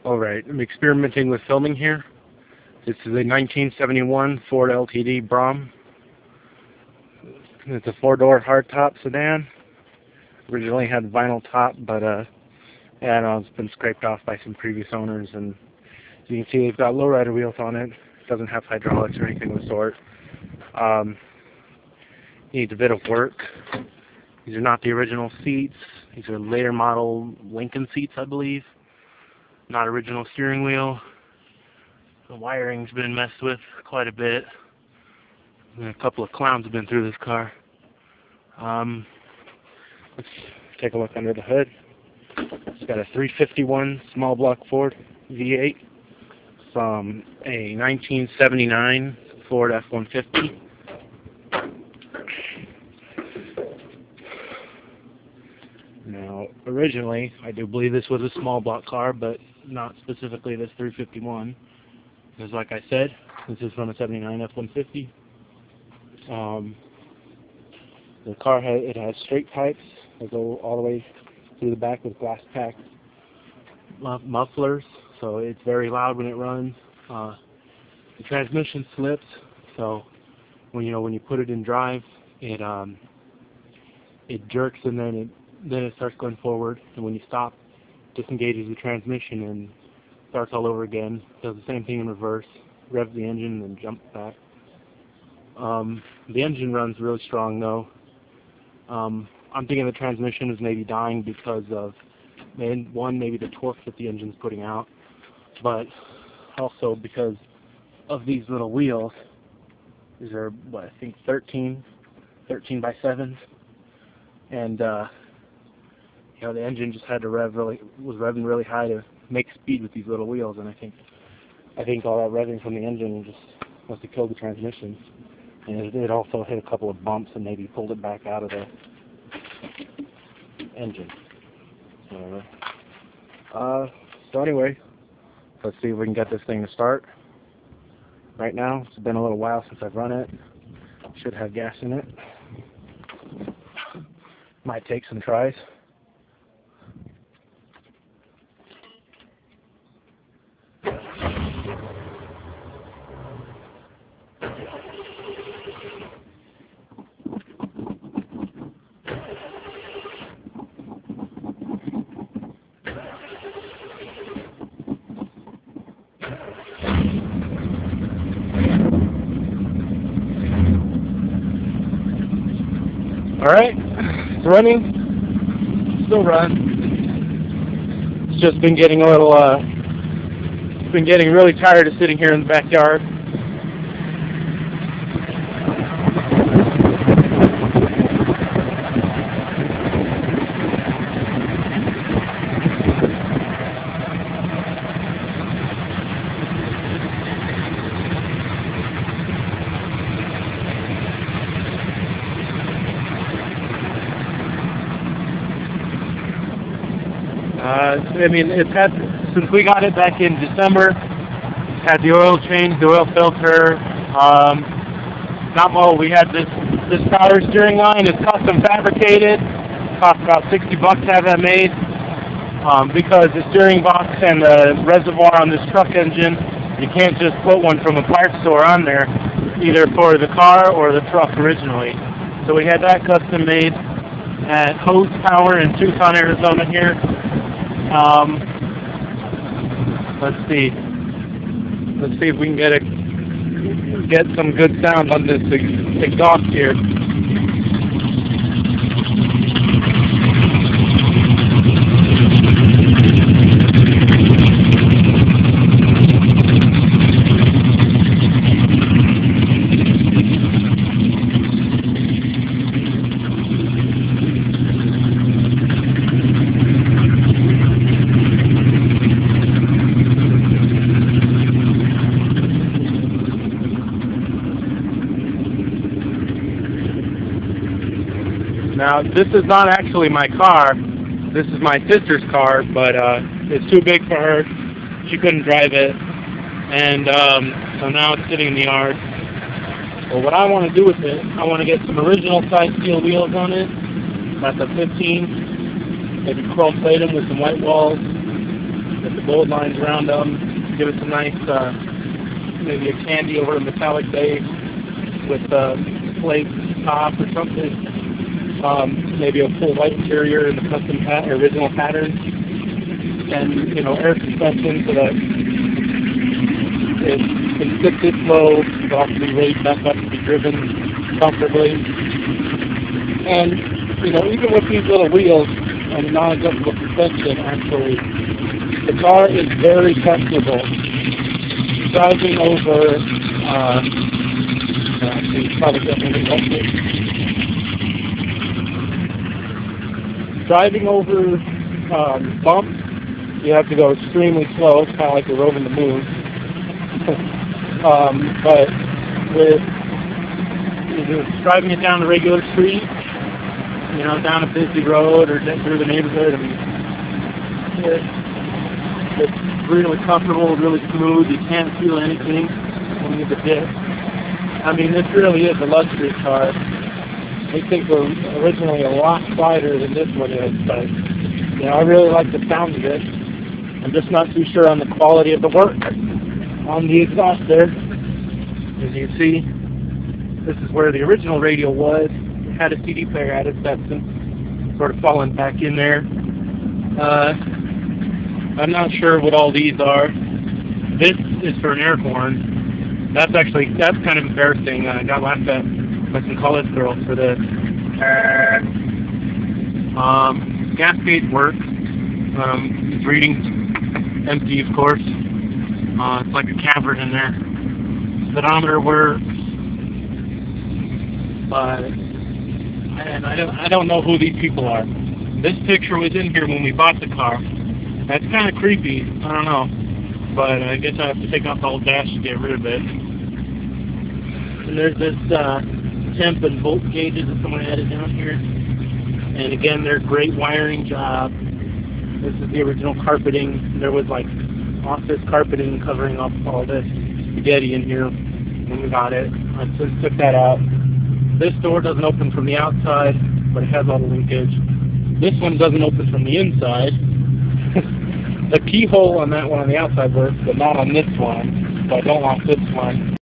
Alright, I'm experimenting with filming here. This is a 1971 Ford LTD Brougham. It's a four-door hardtop sedan. Originally had vinyl top, but yeah, it's been scraped off by some previous owners, and as you can see, they've got lowrider wheels on it. It doesn't have hydraulics or anything of the sort. Needs a bit of work. These are not the original seats. These are later model Lincoln seats, I believe. Not original steering wheel. The wiring's been messed with quite a bit. And a couple of clowns have been through this car. Let's take a look under the hood. It's got a 351 small block Ford V8 from a 1979 Ford F-150. Now, originally, I do believe this was a small block car, but not specifically this 351. Because like I said, this is from a 79 F-150. The car has straight pipes that go all the way through the back with glass pack mufflers, so it's very loud when it runs. The transmission slips, so when you put it in drive, it jerks and then it starts going forward, and when you stop, disengages the transmission and starts all over again. Does the same thing in reverse, revs the engine and then jumps back. The engine runs really strong though. I'm thinking the transmission is maybe dying because of maybe the torque that the engine's putting out, but also because of these little wheels. These are what, I think 13 by 7s, and the engine just had to was revving really high to make speed with these little wheels, and I think all that revving from the engine just must have killed the transmission, and it also hit a couple of bumps and maybe pulled it back out of the engine. Whatever. So anyway, let's see if we can get this thing to start. Right now, it's been a little while since I've run it. Should have gas in it. Might take some tries. Alright, it's running. Still run. It's just been getting a little, been getting really tired of sitting here in the backyard. I mean, since we got it back in December, it's had the oil change, the oil filter. We had this power steering line. It's custom fabricated. Cost about $60 to have that made, because the steering box and the reservoir on this truck engine, you can't just put one from a parts store on there, either for the car or the truck originally. So we had that custom made at Hose Power in Tucson, Arizona here. Let's see if we can get some good sound on this exhaust here. Now, this is not actually my car. This is my sister's car, but it's too big for her. She couldn't drive it, and so now it's sitting in the yard. Well, what I want to do with it, I want to get some original size steel wheels on it. That's a 15. Maybe chrome plate them with some white walls. Get the gold lines around them. Give it some nice, maybe a candy over a metallic base with a flake top or something. Maybe a full white interior in the custom original pattern. And, air suspension so that it can sit this low, but also be raised back up to be driven comfortably. And, even with these little wheels and non-adjustable suspension, actually, the car is very comfortable. Driving over, probably definitely help me. Driving over bumps, you have to go extremely slow. It's kind of like you're roving the moon. But with driving it down a regular street, down a busy road or through the neighborhood, it's really comfortable, really smooth. You can't feel anything when you hit the dip. This really is a luxury car. I think we're originally a lot quieter than this one is, but I really like the sound of it. I'm just not too sure on the quality of the work on the exhaust there. As you see, this is where the original radio was. It had a CD player at it that's sort of fallen back in there. I'm not sure what all these are. This is for an air horn. That's kind of embarrassing. I got laughed at by some college girls for this. Gas gauge works. It's reading empty, of course. It's like a cavern in there. Speedometer works. And I don't know who these people are. This picture was in here when we bought the car. That's kind of creepy. I don't know. But I guess I have to take off the whole dash to get rid of it. And there's this temp and volt gauges that someone added down here. And again, they're great wiring job. This is the original carpeting. There was like office carpeting covering up all this spaghetti in here when we got it. I just took that out. This door doesn't open from the outside, but it has all the linkage. This one doesn't open from the inside. The keyhole on that one on the outside works, but not on this one. So I don't want this one.